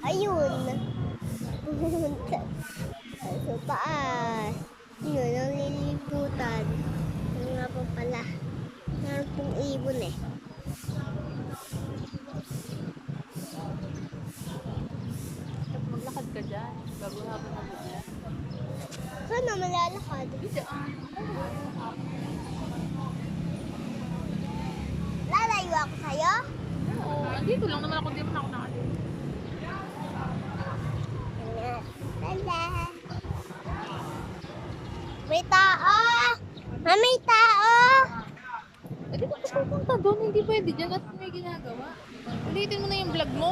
Ayun. Sa taas. Yun, ang lilibutan. Ano nga pa pala? Meron pong ibon eh. Maglakad ka dyan. Bago hapon na muna. Saan na malalakad? Lalayo ako sa'yo? Oo. Dito lang naman ako. Di mo na ako nakalit. Lala. May tao! May tao! Eh, di ba ka pupunta doon? Hindi pwede dyan at may ginagawa. Ulitin mo na yung vlog mo.